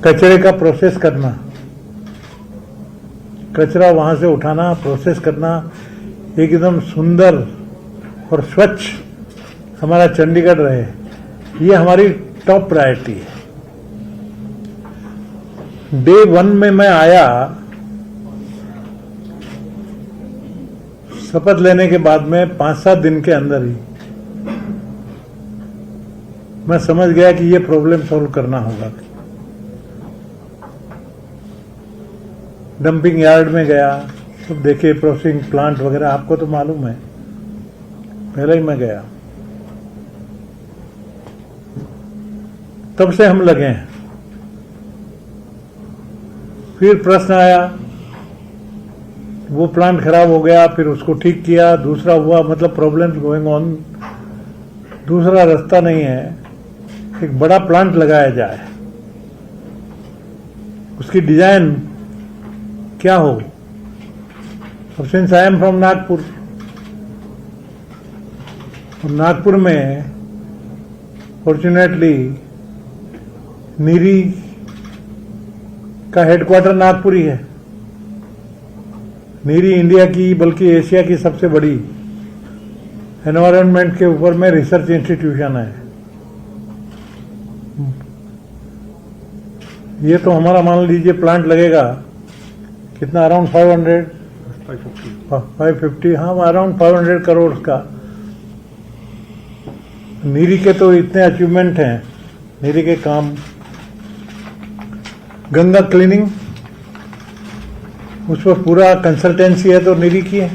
कचरे का प्रोसेस करना, कचरा वहां से उठाना, प्रोसेस करना, एकदम सुंदर और स्वच्छ हमारा चंडीगढ़ रहे, ये हमारी टॉप प्रायोरिटी है। डे 1 में मैं आया, शपथ लेने के बाद में 5-7 दिन के अंदर ही मैं समझ गया कि ये प्रॉब्लम सॉल्व करना होगा। डंपिंग यार्ड में गया, सब देखे, प्रोसेसिंग प्लांट वगैरह, आपको तो मालूम है, पहले ही मैं गया। तब से हम लगे हैं। फिर प्रश्न आया, वो प्लांट खराब हो गया, फिर उसको ठीक किया, दूसरा हुआ, मतलब प्रॉब्लम्स गोइंग ऑन। दूसरा रास्ता नहीं है, एक बड़ा प्लांट लगाया जाए, उसकी डिजाइन क्या हो। अब since I am from Nagpur, और नागपुर में फॉर्चुनेटली नीरी का हेडक्वार्टर नागपुर ही है। नीरी इंडिया की, बल्कि एशिया की सबसे बड़ी एनवायरनमेंट के ऊपर में रिसर्च इंस्टीट्यूशन है। ये तो हमारा मान लीजिए प्लांट लगेगा कितना, अराउंड 550, हाँ, अराउंड 500 करोड़ का। नीरी के तो इतने अचीवमेंट हैं, नीरी के काम। गंगा क्लीनिंग, उस पर पूरा कंसल्टेंसी है तो नीरी की है।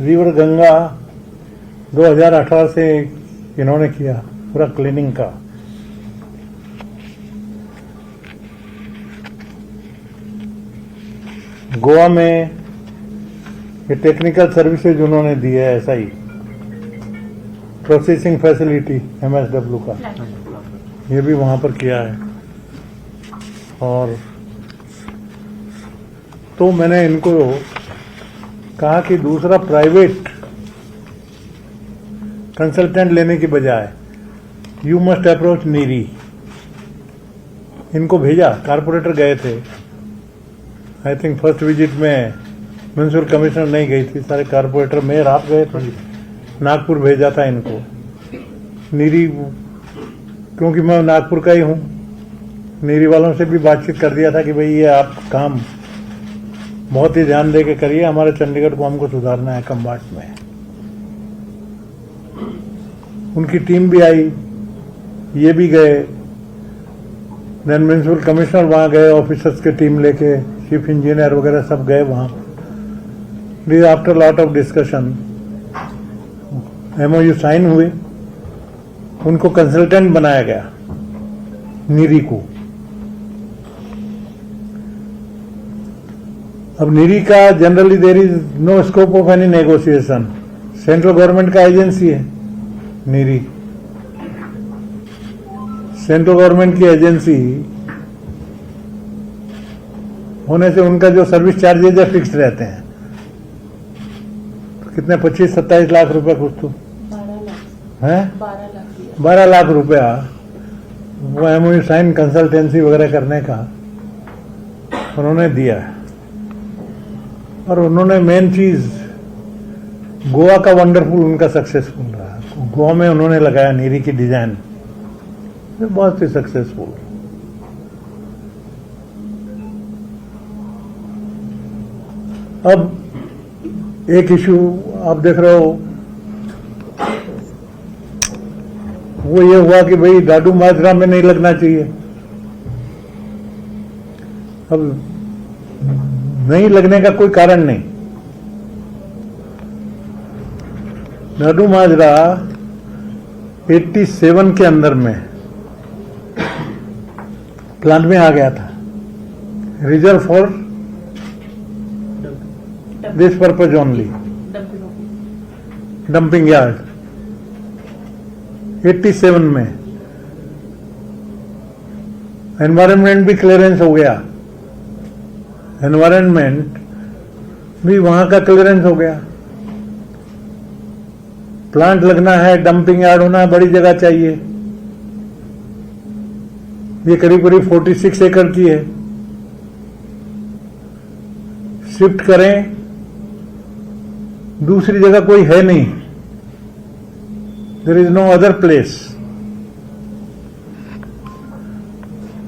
रिवर गंगा 2018 से इन्होंने किया पूरा क्लीनिंग का। गोवा में ये टेक्निकल सर्विसेज उन्होंने दी है, ऐसा ही प्रोसेसिंग फैसिलिटी MSW का, ये भी वहां पर किया है। और तो मैंने इनको कहा कि दूसरा प्राइवेट कंसल्टेंट लेने की बजाय यू मस्ट अप्रोच नीरी। इनको भेजा, कारपोरेटर गए थे, आई थिंक फर्स्ट विजिट में म्युनिसिपल कमिश्नर नहीं गई थी, सारे कारपोरेटर, मेयर आप गए थे, नागपुर भेजा था इनको। नीरी, क्योंकि मैं नागपुर का ही हूँ, नीरी वालों से भी बातचीत कर दिया था कि भाई ये आप काम बहुत ही ध्यान दे के करिए, हमारे चंडीगढ़ को हमको सुधारना है कम्बाट में। उनकी टीम भी आई, ये भी गए, देन म्युनिसिपल कमिश्नर वहां गए, ऑफिसर्स की टीम लेके, चीफ इंजीनियर वगैरह सब गए वहां। After lot of discussion MOU sign हुए, उनको कंसल्टेंट बनाया गया नीरी को। अब नीरी का generally there is no scope of any negotiation, central government का एजेंसी है नीरी, सेंट्रल गवर्नमेंट की एजेंसी होने से उनका जो सर्विस चार्जेज है फिक्स रहते हैं। तो कितने 25-27 लाख रुपए कुछ तो है, 12 लाख रुपया वो MOU साइन कंसल्टेंसी वगैरह करने का उन्होंने दिया। और उन्होंने मेन चीज, गोवा का वंडरफुल उनका सक्सेसफुल रहा। गोवा में उन्होंने लगाया नीरी की डिजाइन, बहुत ही सक्सेसफुल। अब एक इशू आप देख रहे हो, वो ये हुआ कि भाई डाडू माजरा में नहीं लगना चाहिए। अब नहीं लगने का कोई कारण नहीं। डाडू माजरा 87 के अंदर में प्लान में आ गया था, reserve for this purpose only, dumping yard 87 में। एनवायरनमेंट भी क्लियरेंस हो गया, एनवायरनमेंट भी वहां का क्लियरेंस हो गया। प्लांट लगना है, डंपिंग यार्ड होना है, बड़ी जगह चाहिए। ये करीब करीब 46 एकड़ की है। शिफ्ट करें, दूसरी जगह कोई है नहीं, there is no other place.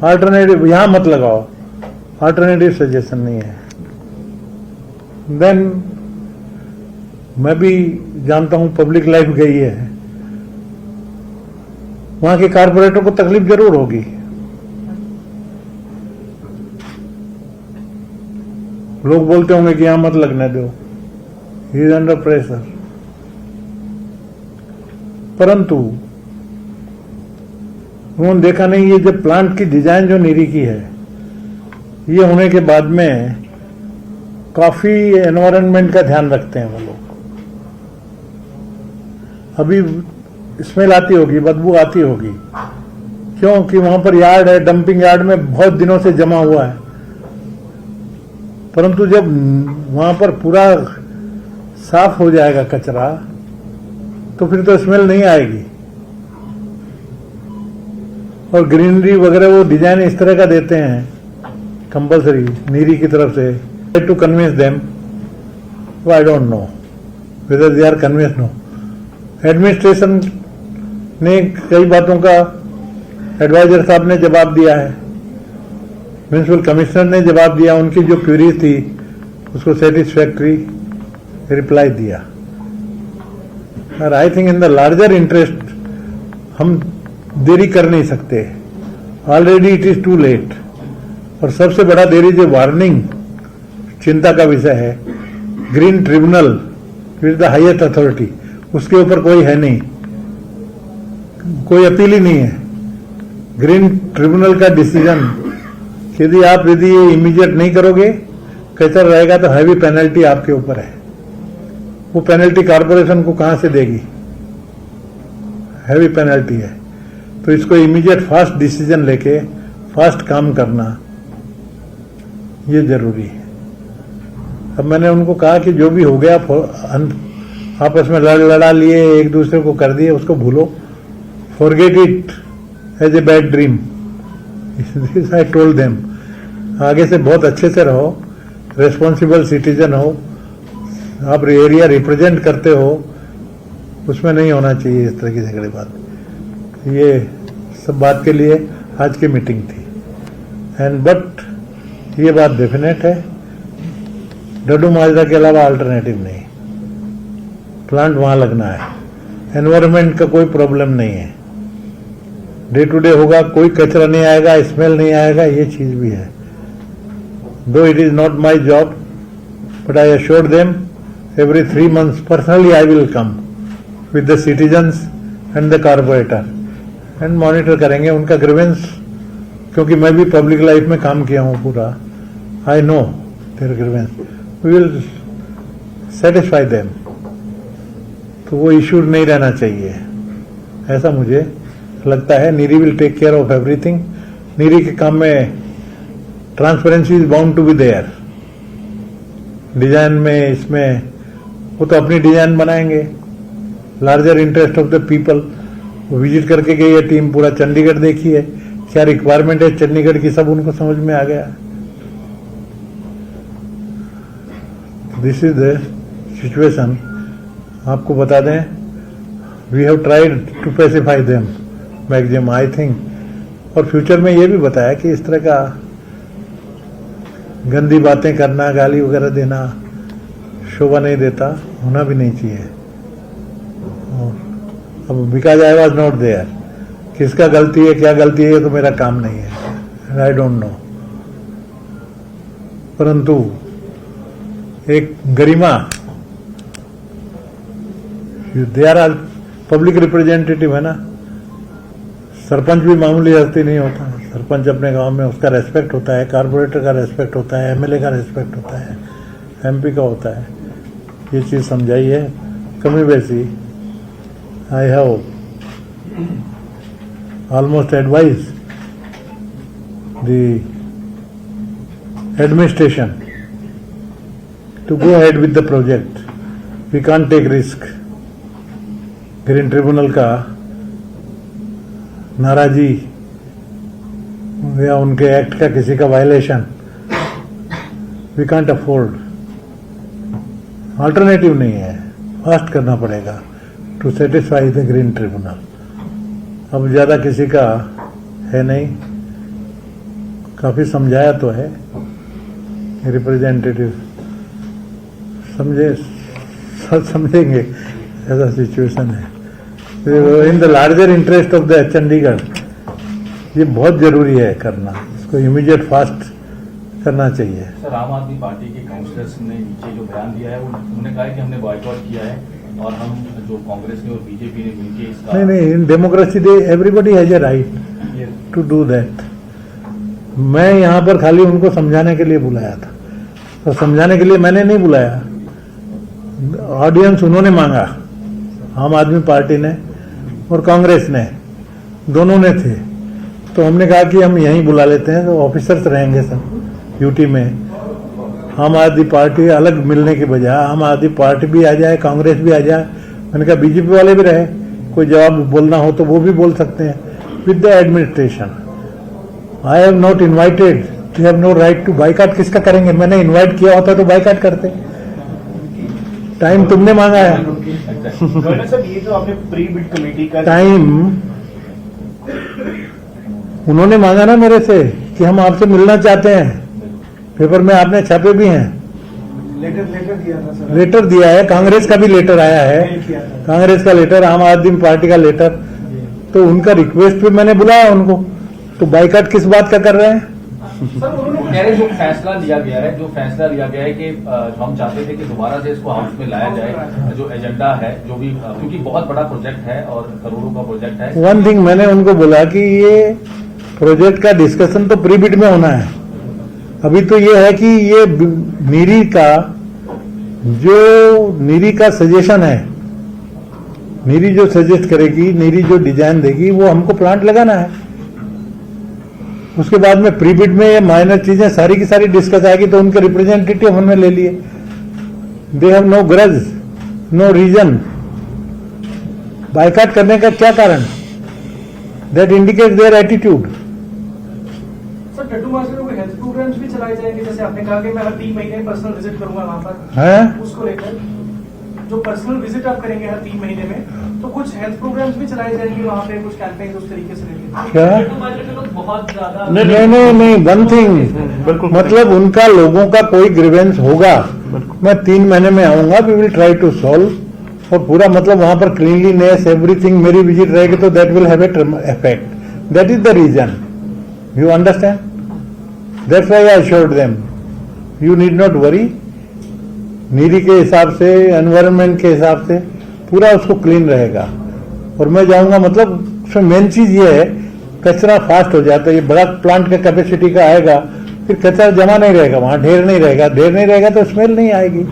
Alternative यहां मत लगाओ, अल्टरनेटिव सजेशन नहीं है। देन मैं भी जानता हूं पब्लिक लाइफ गई है, वहां के कारपोरेटर को तकलीफ जरूर होगी। लोग बोलते होंगे कि यहां मत लगने दो, ही इज अंडर प्रेशर। परंतु उन्होंने देखा नहीं, ये जब प्लांट की डिजाइन जो नीरी की है, ये होने के बाद में काफी एनवायरनमेंट का ध्यान रखते हैं वो लोग। अभी स्मेल आती होगी, बदबू आती होगी, क्योंकि वहां पर यार्ड है, डंपिंग यार्ड में बहुत दिनों से जमा हुआ है। परंतु जब वहां पर पूरा साफ हो जाएगा कचरा, तो फिर तो स्मेल नहीं आएगी। और ग्रीनरी वगैरह वो डिजाइन इस तरह का देते हैं कंपल्सरी नीरी की तरफ से, to convince them. I don't know whether they are convince. No, administration ने कई बातों का एडवाइजर साहब ने जवाब दिया है, म्युनिसिपल कमिश्नर ने जवाब दिया, उनकी जो क्वेरी थी उसको सेटिस्फैक्ट्री रिप्लाई दिया। और I think in the larger interest हम देरी कर नहीं सकते, already it is too late. और सबसे बड़ा देरी जो वार्निंग चिंता का विषय है, green tribunal is the highest authority, उसके ऊपर कोई है नहीं, कोई अपील ही नहीं है। ग्रीन ट्रिब्यूनल का डिसीजन, यदि ये इमीडिएट नहीं करोगे, कचरा रहेगा तो हैवी पेनल्टी आपके ऊपर है। वो पेनल्टी कारपोरेशन को कहां से देगी? हैवी पेनल्टी है। तो इसको इमीडिएट फास्ट डिसीजन लेके फास्ट काम करना ये जरूरी है। अब मैंने उनको कहा कि जो भी हो गया आपस में लड़ा लिए, एक दूसरे को कर दिए, उसको भूलो, forget it as a bad dream. This I told them. आगे से बहुत अच्छे से रहो, रेस्पॉन्सिबल सिटीजन हो, आप एरिया रिप्रेजेंट करते हो, उसमें नहीं होना चाहिए इस तरह की झगड़े बात। ये सब बात के लिए आज की मीटिंग थी। एंड बट ये बात डेफिनेट है, डड्डू माजरा के अलावा अल्टरनेटिव नहीं, प्लांट वहां लगना है। एनवायरनमेंट का कोई प्रॉब्लम नहीं है, डे टू डे होगा, कोई कचरा नहीं आएगा, स्मेल नहीं आएगा, ये चीज भी है। दो it is not my job, but I assured them every 3 months personally I will come with the citizens and the corporator and monitor करेंगे उनका ग्रीवेंस, क्योंकि मैं भी पब्लिक लाइफ में काम किया हूँ पूरा। I know their grievance, we will satisfy them. तो वो इशू नहीं रहना चाहिए, ऐसा मुझे लगता है। NEERI will take care of everything. NEERI के काम में transparency is bound to be there. Design में, इसमें वो तो अपनी डिजाइन बनाएंगे, larger interest of the people. Visit करके गई है टीम, पूरा चंडीगढ़ देखी है, क्या रिक्वायरमेंट है चंडीगढ़ की, सब उनको समझ में आ गया। This is the situation. आपको बता दें, we have tried to pacify them maximum, I think. और फ्यूचर में ये भी बताया कि इस तरह का गंदी बातें करना, गाली वगैरह देना शोभा नहीं देता, होना भी नहीं चाहिए। अब because I was not there, किसका गलती है क्या गलती है ये तो मेरा काम नहीं है, आई डोंट नो। परंतु एक गरिमा, दे आर पब्लिक रिप्रेजेंटेटिव है ना। सरपंच भी मामूली हस्ती नहीं होता। सरपंच अपने गांव में, उसका रेस्पेक्ट होता है, कारपोरेटर का रेस्पेक्ट होता है, एमएलए का रेस्पेक्ट होता है, एमपी का होता है। ये चीज समझाई है कमी बेसी। I have almost advise the administration to go ahead with the project. We can't take risk. Green tribunal का नाराजी या उनके एक्ट का किसी का violation we can't afford. Alternative नहीं है, फास्ट करना पड़ेगा to satisfy the green tribunal. अब ज्यादा किसी का है नहीं, काफी समझाया तो है रिप्रेजेंटेटिव, समझेंगे ऐसा सिचुएशन है. इन the larger interest of the Chandigarh ये बहुत जरूरी है करना, इसको इमीडिएट फास्ट करना चाहिए. सर, आम आदमी पार्टी के काउंसलर्स ने नीचे जो बयान दिया है उन्होंने कहा है कि हमने बॉयकॉट किया है और हम जो कांग्रेस ने और बीजेपी ने मिलकर इसका नहीं, in democracy they everybody has a right to do that. मैं यहाँ पर खाली उनको समझाने के लिए बुलाया था, तो समझाने के लिए मैंने नहीं बुलाया, ऑडियंस उन्होंने मांगा. आम आदमी पार्टी ने और कांग्रेस ने दोनों ने थे, तो हमने कहा कि हम यहीं बुला लेते हैं, तो ऑफिसर्स रहेंगे सब यूटी में. आम आदमी पार्टी अलग मिलने के बजाय आम आदमी पार्टी भी आ जाए, कांग्रेस भी आ जाए. मैंने कहा बीजेपी वाले भी रहे, कोई जवाब बोलना हो तो वो भी बोल सकते हैं with the administration. I have not invited, you have no right to boycott. किसका करेंगे? मैंने इन्वाइट किया होता तो बाइकआउट करते. टाइम तुमने मांगा है. सर, ये जो आपने प्री बिड कमेटी का टाइम उन्होंने मांगा ना मेरे से कि हम आपसे मिलना चाहते हैं. पेपर में आपने छापे भी हैं. लेटर दिया था सर. लेटर दिया है, कांग्रेस का भी लेटर आया है, कांग्रेस का लेटर, आम आदमी पार्टी का लेटर. तो उनका रिक्वेस्ट पे मैंने बुलाया उनको. तो बाइकआउट किस बात का कर रहे हैं? सर, उन्होंने कह रहे जो फैसला लिया गया है कि हम चाहते थे कि दोबारा से इसको हाउस में लाया जाए, जो एजेंडा है जो भी, क्योंकि बहुत बड़ा प्रोजेक्ट है और करोड़ों का प्रोजेक्ट है. वन थिंग मैंने उनको बोला कि ये प्रोजेक्ट का डिस्कशन तो प्री बिड में होना है. अभी तो ये है कि ये नीरी का सजेशन है, नीरी जो सजेस्ट करेगी, नीरी जो डिजाइन देगी, वो हमको प्लांट लगाना है. उसके बाद में प्री बिड में ये माइनर चीजें सारी की सारी डिस्कस आएगी, तो उनके रिप्रेजेंटेटिव हमने ले लिए. They have no grudge, no reason. Boycott करने का क्या कारण? That indicate their attitude. Sir, टट्टू मास्टर को हेल्थ प्रोग्राम्स भी चलाए जाएंगे, जैसे आपने कहा कि मैं हर 3 महीने पर्सनल विजिट करूंगा वहां पर, है उसको लेकर जो पर्सनल विजिट आप करेंगे हर 3 महीने में, तो कुछ हेल्थ प्रोग्राम्स भी चलाए जाएंगे वहाँ पे, कुछ कैंपेन उस तरीके से लेके. क्या? बहुत ज्यादा नहीं, वन थिंग, मतलब उनका लोगों का कोई ग्रीवेंस होगा, मैं 3 महीने में आऊंगा, we will try to solve. और पूरा मतलब वहां पर क्लीनलीनेस एवरीथिंग मेरी विजिट रहेगी, तो that will have effect. That is the reason. You understand? That's why I assured them you need not worry. NEERI के हिसाब से, एनवायरनमेंट के हिसाब से पूरा उसको क्लीन रहेगा. और मैं जाऊंगा, मतलब उसमें मेन चीज ये है, कचरा फास्ट हो जाता है. ये बड़ा प्लांट का कैपेसिटी का आएगा, फिर कचरा जमा नहीं रहेगा वहां, ढेर नहीं रहेगा तो स्मेल नहीं आएगी.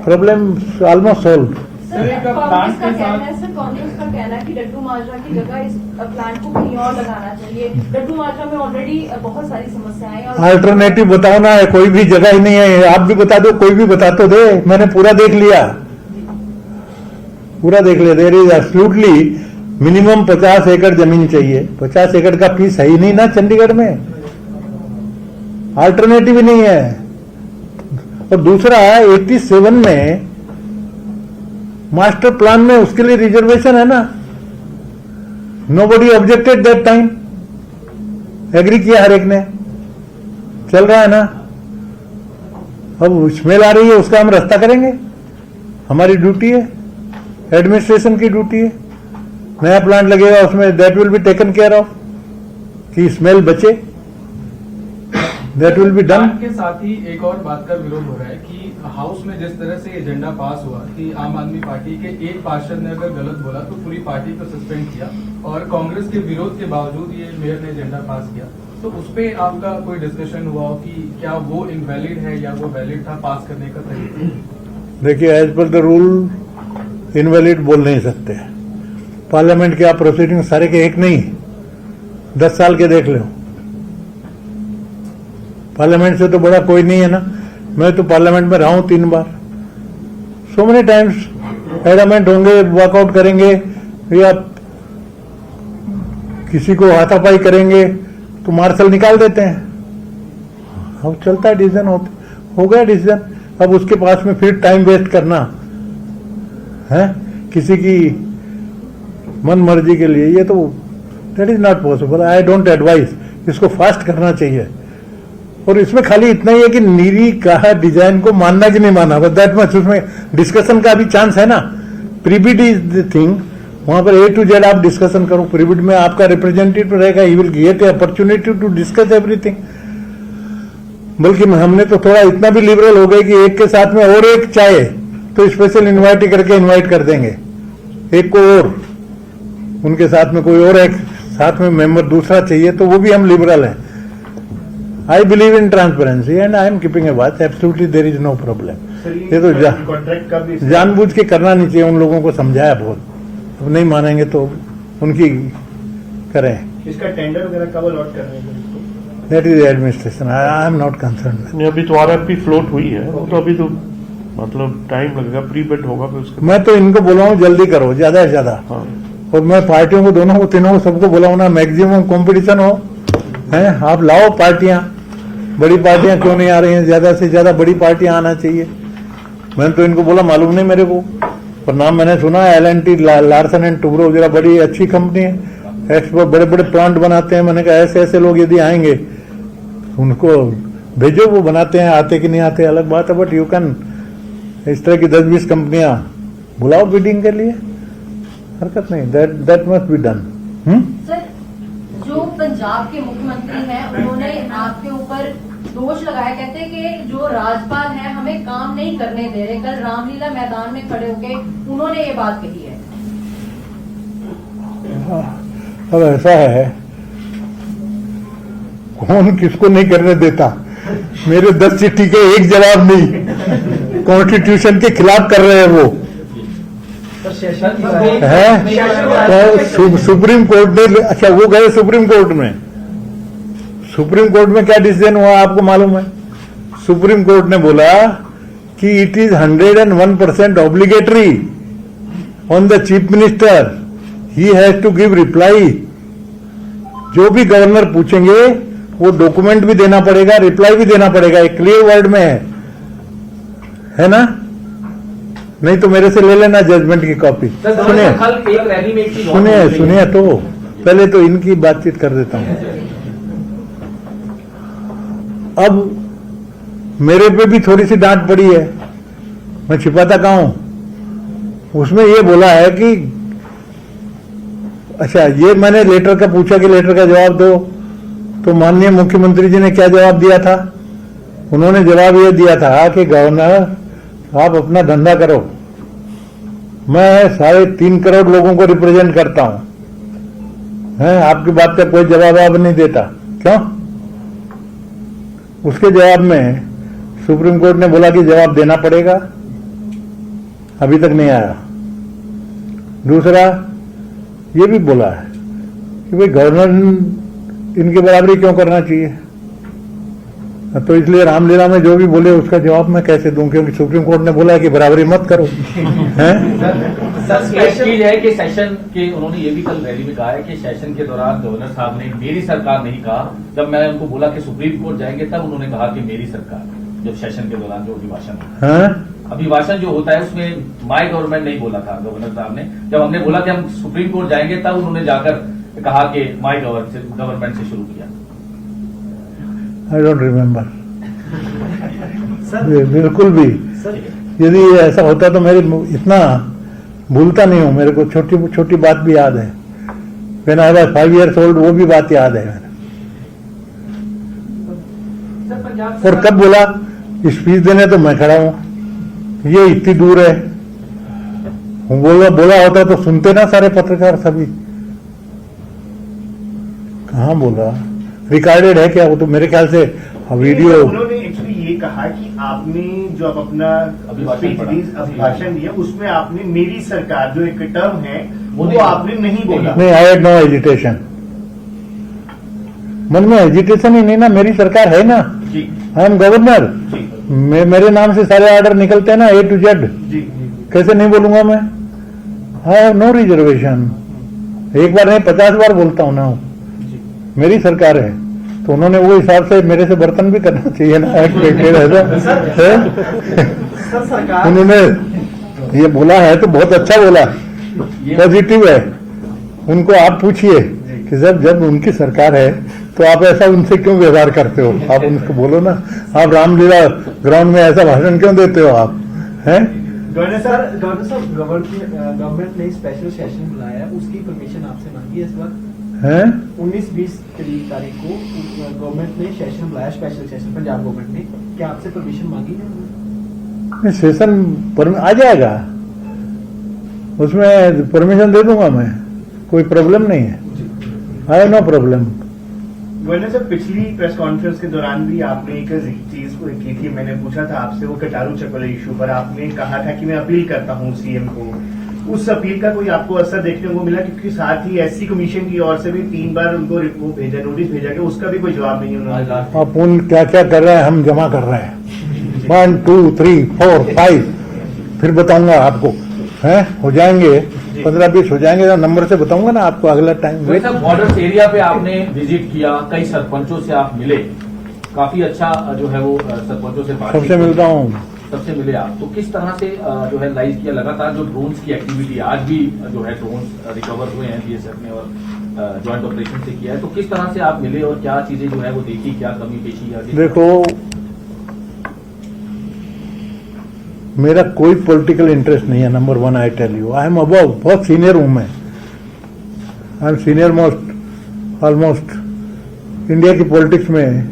Problem almost solve. कांग्रेस का कहना है कि डड्डू माजरा की जगह इस प्लांट को कहीं और लगाना चाहिए. डड्डू माजरा में ऑलरेडी बहुत सारी समस्याएं हैं. अल्टरनेटिव बताओ ना. कोई भी जगह ही नहीं है. आप भी बता दो, कोई भी बता तो दे. मैंने पूरा देख लिया. देयर इज एब्सोल्युटली मिनिमम 50 एकड़ जमीन चाहिए. 50 एकड़ का पीस है ही नहीं ना चंडीगढ़ में. अल्टरनेटिव ही नहीं है. और दूसरा 87 में मास्टर प्लान में उसके लिए रिजर्वेशन है ना. Nobody objected that time. Agree किया हर एक ने. चल रहा है ना. अब स्मेल आ रही है, उसका हम रास्ता करेंगे. हमारी ड्यूटी है, एडमिनिस्ट्रेशन की ड्यूटी है. नया प्लांट लगेगा उसमें that will be taken care of, कि स्मेल बचे. That will be done. के साथ ही एक और बात का विरोध हो रहा है कि हाउस में जिस तरह से एजेंडा पास हुआ कि आम आदमी पार्टी के एक पार्षद ने अगर गलत बोला तो पूरी पार्टी को सस्पेंड किया, और कांग्रेस के विरोध के बावजूद ये मेयर ने एजेंडा पास किया. तो उस पर आपका कोई डिस्कशन हुआ हो कि क्या वो इनवैलिड है या वो वैलिड था पास करने का तरीका? देखिए, as per the rule invalid बोल नहीं सकते. पार्लियामेंट के आप प्रोसीडिंग सारे के एक नहीं, 10 साल के देख लो. पार्लियामेंट से तो बड़ा कोई नहीं है ना। मैं तो पार्लियामेंट में रहा हूं 3 बार, सो मेनी टाइम्स। पार्लियामेंट होंगे, वॉकआउट करेंगे या किसी को हाथापाई करेंगे तो मार्शल निकाल देते हैं। अब चलता है, डिसीजन हो गया डिसीजन। अब उसके पास में फिर टाइम वेस्ट करना है किसी की मन मर्जी के लिए, ये तो that is not possible. I don't advice, इसको फास्ट करना चाहिए। और इसमें खाली इतना ही है कि नीरी का डिजाइन को मानना कि नहीं मानना, बट दैट मच। उसमें डिस्कशन का भी चांस है ना। प्रीबिड इज द थिंग, वहां पर A to Z आप डिस्कशन करो। प्रीबिड में आपका रिप्रेजेंटेटिव रहेगा, he will get opportunity to discuss everything. बल्कि हमने तो थोड़ा इतना भी लिबरल हो गए कि एक के साथ में और एक चाहे तो स्पेशल इन्वाइट करके इन्वाइट कर देंगे एक को, और उनके साथ में कोई और एक साथ में मेंबर दूसरा चाहिए तो वो भी हम लिबरल हैं। I believe in transparency and I am keeping a watch. Absolutely there is no problem. ये तो कॉन्ट्रैक्ट का भी जानबूझ के करना नहीं चाहिए। उन लोगों को समझाया बहुत, अब नहीं मानेंगे तो उनकी करें। इसका टेंडर वगैरह कब अलॉट कर रहे हैं? That is administration, I am not concern. नहीं, अभी तो RFP फ्लोट हुई है, वो तो अभी तो मतलब टाइम लगेगा, प्री बिड होगा फिर उसके मैं तो इनको बोला हूँ जल्दी करो, ज्यादा से ज्यादा। हाँ। और मैं पार्टियों को, दोनों को, तीनों को, सबको बोला हूँ ना, मैक्सिमम कंपटीशन हो, हैं आप लाओ पार्टियां। बड़ी पार्टियां क्यों नहीं आ रही हैं? ज्यादा से ज्यादा बड़ी पार्टियां आना चाहिए। मैंने तो इनको बोला, मालूम नहीं मेरे को, पर नाम मैंने सुना है L&T, लार्सन एंड टुब्रो, जरा बड़ी अच्छी कंपनी है, एक्सपोर्ट, बड़े बड़े प्लांट बनाते हैं। मैंने कहा ऐसे ऐसे लोग यदि आएंगे उनको भेजो, वो बनाते हैं, आते कि नहीं आते अलग बात है, बट यू कैन इस तरह की 10-20 कंपनियां बुलाओ बिडिंग के लिए, हरकत नहीं। That must be done. Sir, जो पंजाब के मुख्यमंत्री हैं उन्होंने आपके ऊपर दोष लगाया, कहते हैं कि जो राज्यपाल है हमें काम नहीं करने दे रहे। कल रामलीला मैदान में खड़े होके उन्होंने ये बात कही है। अब ऐसा है, कौन किसको नहीं करने देता? मेरे 10 चिट्ठी के एक जवाब नहीं, कॉन्स्टिट्यूशन के खिलाफ कर रहे हैं वो है। तो सुप्रीम कोर्ट ने, अच्छा वो गए सुप्रीम कोर्ट में, सुप्रीम कोर्ट में क्या डिसीजन हुआ आपको मालूम है? सुप्रीम कोर्ट ने बोला कि it is 101% obligatory on the chief minister, he has to give reply. जो भी गवर्नर पूछेंगे वो डॉक्यूमेंट भी देना पड़ेगा, रिप्लाई भी देना पड़ेगा, एक क्लियर वर्ड में है ना? नहीं तो मेरे से ले लेना जजमेंट की कॉपी। सुनिए सुनिए सुनिए, तो पहले तो इनकी बातचीत कर देता हूं। अब मेरे पे भी थोड़ी सी डांट पड़ी है, मैं छिपाता कहां हूं। उसमें ये बोला है कि अच्छा, ये मैंने लेटर का पूछा कि लेटर का जवाब दो, तो माननीय मुख्यमंत्री जी ने क्या जवाब दिया था? उन्होंने जवाब ये दिया था कि गवर्नर आप अपना धंधा करो, मैं 3.5 करोड़ लोगों को रिप्रेजेंट करता हूं, हैं आपकी बात का कोई जवाब आप नहीं देता क्यों? उसके जवाब में सुप्रीम कोर्ट ने बोला कि जवाब देना पड़ेगा, अभी तक नहीं आया। दूसरा ये भी बोला है कि भाई गवर्नर इनकी बराबरी क्यों करना चाहिए, तो इसलिए रामलीला में जो भी बोले उसका जवाब मैं कैसे दूं, क्योंकि सुप्रीम कोर्ट ने बोला है कि बराबरी मत करो। हैं चीज है कि सेशन के, उन्होंने ये भी कल रैली में कहा है कि सेशन के दौरान गवर्नर साहब ने मेरी सरकार नहीं कहा। जब मैंने उनको बोला कि सुप्रीम कोर्ट जाएंगे तब उन्होंने कहा कि मेरी सरकार, जब सेशन के दौरान जो अभिभाषण है, अभिभाषण जो होता है उसमें माय गवर्नमेंट नहीं बोला था गवर्नर साहब ने। जब हमने बोला कि हम सुप्रीम कोर्ट जाएंगे तब उन्होंने जाकर कहा कि माय गवर्नमेंट से शुरू किया। आई डोंट रिमेम्बर बिल्कुल भी। यदि ऐसा होता तो मेरे इतना भूलता नहीं हूं, मेरे को छोटी छोटी बात भी याद है। When I was 5 years old, वो भी बात याद है। और कब बोला स्पीच देने, तो मैं खड़ा हूं, ये इतनी दूर है, बोला होता तो सुनते ना सारे पत्रकार सभी। कहां बोला? रिकॉर्डेड है क्या वो? तो मेरे ख्याल से वीडियो। उन्होंने एक्चुअली ये कहा कि आपने जो अब अपना अभिभाषण दिया उसमें आपने मेरी सरकार जो एक टर्म है वो आपने नहीं बोला। नहीं, आई हैड नो एजिटेशन। मन में हेजिटेशन ही नहीं ना, मेरी सरकार है ना, जी आई एम गवर्नर, जी मेरे नाम से सारे ऑर्डर निकलते हैं ना A to Z, जी कैसे नहीं बोलूंगा मैं? I have no reservation. एक बार नहीं 50 बार बोलता हूं ना, मेरी सरकार है तो उन्होंने वो हिसाब से मेरे से बर्तन भी करना चाहिए ना। सर सरकार उन्होंने ये बोला है तो बहुत अच्छा बोला, पॉजिटिव है। उनको आप पूछिए कि जब उनकी सरकार है तो आप ऐसा उनसे क्यों व्यवहार करते हो? आप उनको बोलो ना, आप रामलीला ग्राउंड में ऐसा भाषण क्यों देते हो आप, हैं? गवर्नर साहब गवर्नमेंट ने स्पेशल सेशन बुलाया है, उसकी परमिशन आपसे मांगी है इस वक्त? हैं? 19-20 तारीख को गवर्नमेंट ने सेशन बुलाया, स्पेशल सेशन पंजाब गवर्नमेंट ने, क्या आपसे परमिशन मांगी है? सेशन पर आ जाएगा, उसमें परमिशन दे दूंगा मैं, कोई प्रॉब्लम नहीं है, I have no problem. Governor साहब पिछली प्रेस कॉन्फ्रेंस के दौरान भी आपने एक चीज की थी, मैंने पूछा था आपसे वो कटारू चक्कर इशू पर, आपने कहा था कि मैं अपील करता हूं सीएम को। उस अपील का कोई आपको असर देखने को मिला? क्योंकि साथ ही एससी कमीशन की ओर से भी 3 बार उनको भेजा, नोटिस भेजा गया, उसका भी कोई जवाब नहीं उन्होंने। आप उन क्या क्या कर रहे हैं हम जमा कर रहे हैं, 1 2 3 4 5 फिर बताऊंगा आपको, हैं? हो जाएंगे 15-20 हो जाएंगे, तो नंबर से बताऊंगा ना आपको अगला टाइम। वैसे बॉर्डर एरिया पे आपने विजिट किया, कई सरपंचों से आप मिले, काफी अच्छा जो है वो सरपंचों से बात सबसे मिलता हूँ, सबसे मिले आप, तो किस तरह से जो है लाइव किया? लगातार जो ड्रोन्स की एक्टिविटी आज भी जो है ड्रोन्स रिकवर हुए हैं बीएसएफ ने और ज्वाइंट ऑपरेशन से किया है, तो किस तरह से आप मिले और क्या चीजें जो है वो देखी, क्या कमी पेशी या देखो मेरा कोई पॉलिटिकल इंटरेस्ट नहीं है, number 1 I tell you, I am above, बहुत सीनियर हूं मैं, I am senior most almost India की पॉलिटिक्स में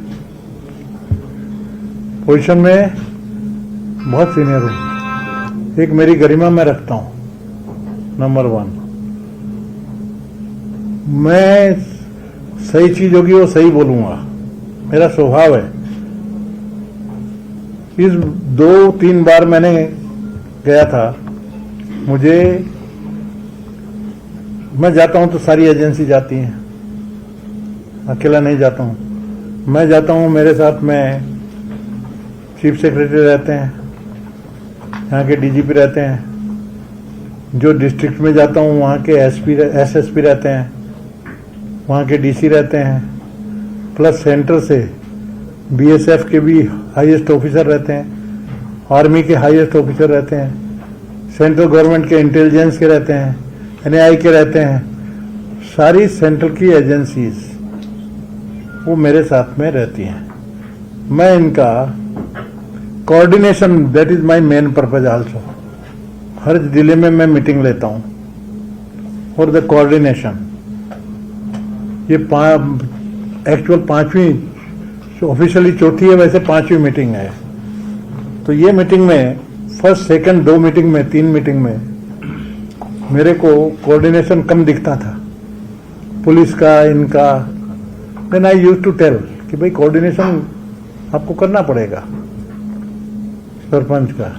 पोजीशन में बहुत सीनियर हूं। एक मेरी गरिमा मैं रखता हूं, नंबर 1। मैं सही चीज होगी वो सही बोलूंगा, मेरा स्वभाव है। इस 2-3 बार मैंने गया था, मैं जाता हूं तो सारी एजेंसी जाती हैं, अकेला नहीं जाता हूं। मैं जाता हूं, मेरे साथ में चीफ सेक्रेटरी रहते हैं, यहाँ के डीजीपी रहते हैं, जो डिस्ट्रिक्ट में जाता हूँ वहाँ के एसएसपी रहते हैं, वहाँ के डीसी रहते हैं, प्लस सेंटर से बीएसएफ के भी हाईएस्ट ऑफिसर रहते हैं, आर्मी के हाईएस्ट ऑफिसर रहते हैं, सेंट्रल गवर्नमेंट के इंटेलिजेंस के रहते हैं, एनआईए के रहते हैं, सारी सेंट्रल की एजेंसीज वो मेरे साथ में रहती हैं। मैं इनका coordination, that is my main purpose also. हर जिले में मैं मीटिंग लेता हूं फॉर द कोऑर्डिनेशन। ये एक्चुअल 5वीं, ऑफिशियली 4थी है, वैसे 5वीं मीटिंग है। तो ये मीटिंग में फर्स्ट सेकंड 2 मीटिंग में 3 मीटिंग में मेरे को कोऑर्डिनेशन कम दिखता था, पुलिस का, इनका। Then I used to tell कि भाई कोऑर्डिनेशन आपको करना पड़ेगा सरपंच का।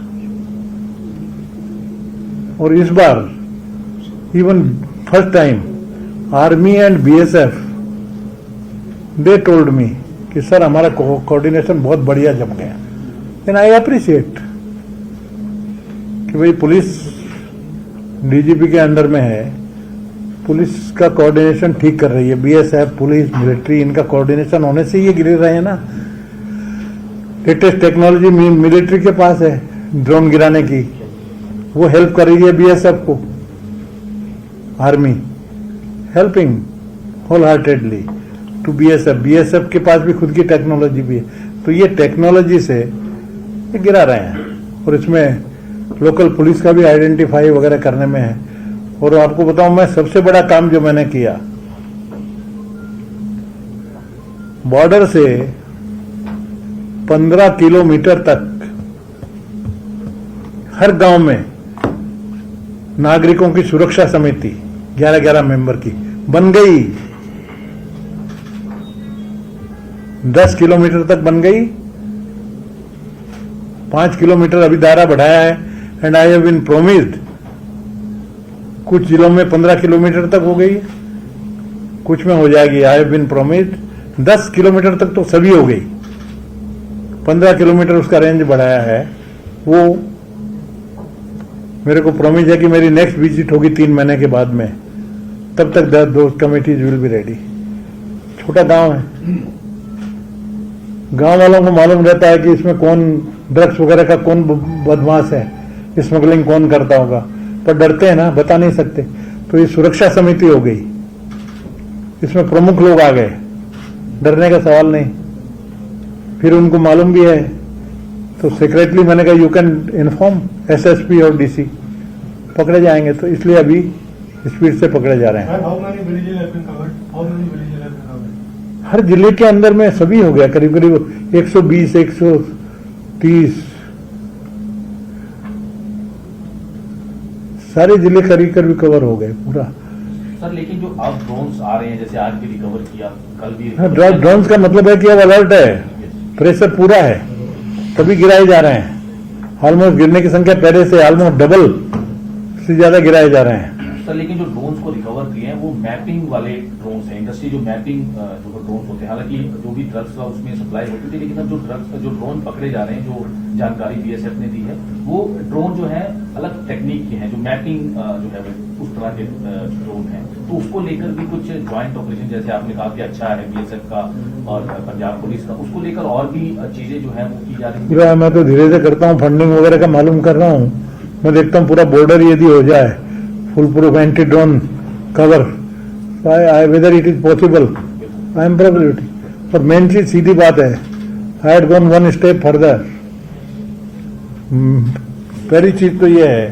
और इस बार even first time army and BSF they told me कि सर हमारा कोऑर्डिनेशन बहुत बढ़िया जम गया। देन आई अप्रिशिएट कि भाई पुलिस डीजीपी के अंडर में है, पुलिस का कोऑर्डिनेशन ठीक कर रही है, बीएसएफ, पुलिस, मिलिट्री, इनका कोऑर्डिनेशन होने से ये गिर रहे हैं ना। लेटेस्ट टेक्नोलॉजी मिलिट्री के पास है ड्रोन गिराने की, वो हेल्प कर रही है बीएसएफ को, army helping whole heartedly to BSF. BSF के पास भी खुद की टेक्नोलॉजी भी है, तो ये टेक्नोलॉजी से ये गिरा रहे हैं। और इसमें लोकल पुलिस का भी आइडेंटिफाई वगैरह करने में है। और आपको बताऊं, मैं सबसे बड़ा काम जो मैंने किया, बॉर्डर से 15 किलोमीटर तक हर गांव में नागरिकों की सुरक्षा समिति 11-11 मेंबर की बन गई। 10 किलोमीटर तक बन गई, 5 किलोमीटर अभी दायरा बढ़ाया है। And I have been promised, कुछ जिलों में 15 किलोमीटर तक हो गई, कुछ में हो जाएगी। I have been promised 10 kilometre तक तो सभी हो गई, 15 किलोमीटर उसका रेंज बढ़ाया है। वो मेरे को प्रॉमिस है कि मेरी नेक्स्ट विजिट होगी 3 महीने के बाद में, तब तक दो कमिटीज विल बी रेडी। छोटा गांव है, गांव वालों को मालूम रहता है कि इसमें कौन ड्रग्स वगैरह का कौन बदमाश है, स्मगलिंग कौन करता होगा, पर डरते हैं ना, बता नहीं सकते। तो ये सुरक्षा समिति हो गई, इसमें प्रमुख लोग आ गए, डरने का सवाल नहीं। फिर उनको मालूम भी है तो सेक्रेटली मैंने कहा यू कैन इन्फॉर्म एसएसपी और डीसी, पकड़े जाएंगे। तो इसलिए अभी स्पीड से पकड़े जा रहे हैं। हर जिले के अंदर में सभी हो गया, करीब करीब 120 130 सारे जिले करीब करीब कवर हो गए पूरा। सर लेकिन जो अब ड्रोन्स आ रहे हैं, जैसे आज भी रिकवर किया, कल भी हाँ, ड्रोन्स का मतलब है कि अब अलर्ट है, प्रेशर पूरा है, तभी गिराए जा रहे हैं। ऑलमोस्ट गिरने की संख्या पहले से ऑलमोस्ट डबल से ज्यादा गिराए जा रहे हैं। सर लेकिन जो ड्रोन्स को रिकवर किए हैं वो मैपिंग वाले ड्रोन्स हैं, इंडस्ट्री जो मैपिंग जो ड्रोन्स होते हैं, हालांकि जो भी ड्रग्स का उसमें सप्लाई होती थी, लेकिन अब जो ड्रोन पकड़े जा रहे हैं, जो जानकारी बीएसएफ ने दी है, वो ड्रोन जो है अलग टेक्निक के हैं, जो मैपिंग जो है उस तरह के ड्रोन है। तो उसको लेकर भी कुछ ज्वाइंट ऑपरेशन, जैसे आपने कहा कि अच्छा है बीएसएफ का और पंजाब पुलिस का, उसको लेकर और भी चीजें जो है वो की जा रही है। मैं तो धीरे से करता हूँ, फंडिंग वगैरह का मालूम कर रहा हूँ। मैं देखता हूँ पूरा बॉर्डर यदि हो जाए full proof anti drone cover, whether it is possible, I am probability. पर मेन चीज सीधी बात है, I had gone 1 step further. पहली चीज तो यह है,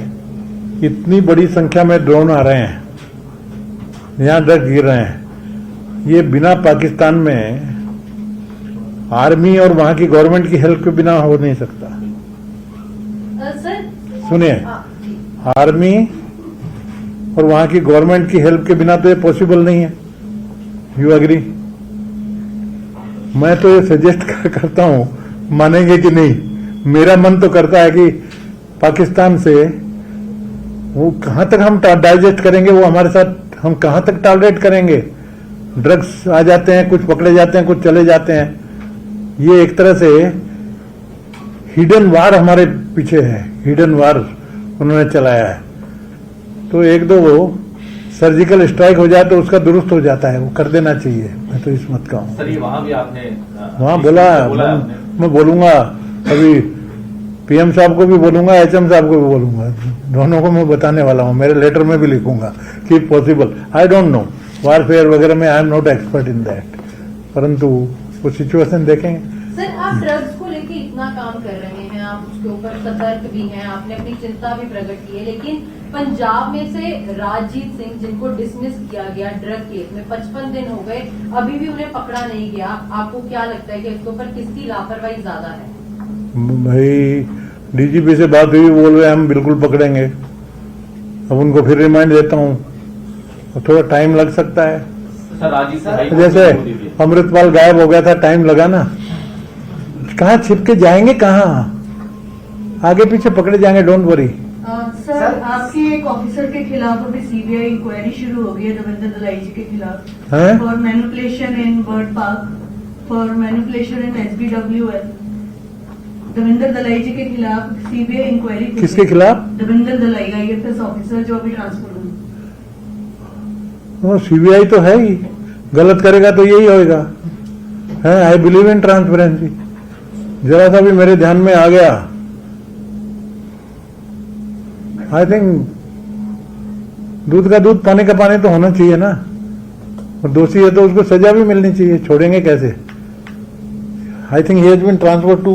इतनी बड़ी संख्या में ड्रोन आ रहे हैं, यहां ड्रग्स गिर रहे हैं, ये बिना पाकिस्तान में आर्मी और वहां की गवर्नमेंट की हेल्प के बिना हो नहीं सकता। सर सुनिए, जी। आर्मी और वहां की गवर्नमेंट की हेल्प के बिना तो ये पॉसिबल नहीं है। You agree? मैं तो ये सजेस्ट करता हूं, मानेंगे कि नहीं, मेरा मन तो करता है कि पाकिस्तान से वो कहां तक हम डाइजेस्ट करेंगे, वो हमारे साथ हम कहां तक टॉलरेट करेंगे। ड्रग्स आ जाते हैं, कुछ पकड़े जाते हैं, कुछ चले जाते हैं। ये एक तरह से हिडन वार हमारे पीछे है, हिडन वार उन्होंने चलाया है। तो एक दो सर्जिकल स्ट्राइक हो जाए तो उसका दुरुस्त हो जाता है, वो कर देना चाहिए। मैं तो इस मत का हूँ। सर ये वहां भी आपने वहां बोला मैं बोलूंगा, अभी पीएम साहब को भी बोलूंगा, एचएम साहब को भी बोलूंगा, दोनों को मैं बताने वाला हूँ। मेरे लेटर में भी लिखूंगा कि possible, I don't no warfare वगैरह में, I am not expert in that, परंतु वो सिचुएशन देखेंगे। सर आप ड्रग्स को लेके इतना काम कर रहे हैं, आप उसके ऊपर सतर्क भी हैं, आपने अपनी चिंता भी प्रकट की है, लेकिन पंजाब में से राजजीत सिंह जिनको डिसमिस किया गया ड्रग केस में 55 दिन हो गए, अभी भी उन्हें पकड़ा नहीं गया। आपको क्या लगता है कि इसके ऊपर किसकी लापरवाही ज्यादा है? भाई डीजीपी से बात हुई, बोल रहे हैं हम बिल्कुल पकड़ेंगे। अब उनको फिर रिमाइंड देता हूँ, थोड़ा टाइम लग सकता है। सर राजीव जैसे अमृतपाल गायब हो गया था, टाइम लगा ना, कहाँ छिप के जाएंगे, कहाँ आगे पीछे पकड़े जाएंगे, डोंट वरी। सर आपके एक ऑफिसर के खिलाफ अभी सीबीआई इंक्वायरी शुरू हो गई है, रविंद्र दलाई जी के खिलाफ, हैं? For manipulation in bird park, for manipulation in SBWL। Ravindra Dalai ji के खिलाफ सीबीआई इंक्वायरी। किसके खिलाफ? रविंद्र दलाई, IFS ऑफिसर जो अभी ट्रांसफर हुए। सीबीआई तो है ही, गलत करेगा तो यही होएगा। है, आई बिलीव इन ट्रांसपेरेंसी। जरा सा भी मेरे ध्यान में आ गया, आई थिंक दूध का दूध पानी का पानी तो होना चाहिए ना, और दोषी है तो उसको सजा भी मिलनी चाहिए, छोड़ेंगे कैसे? I think he has been transferred to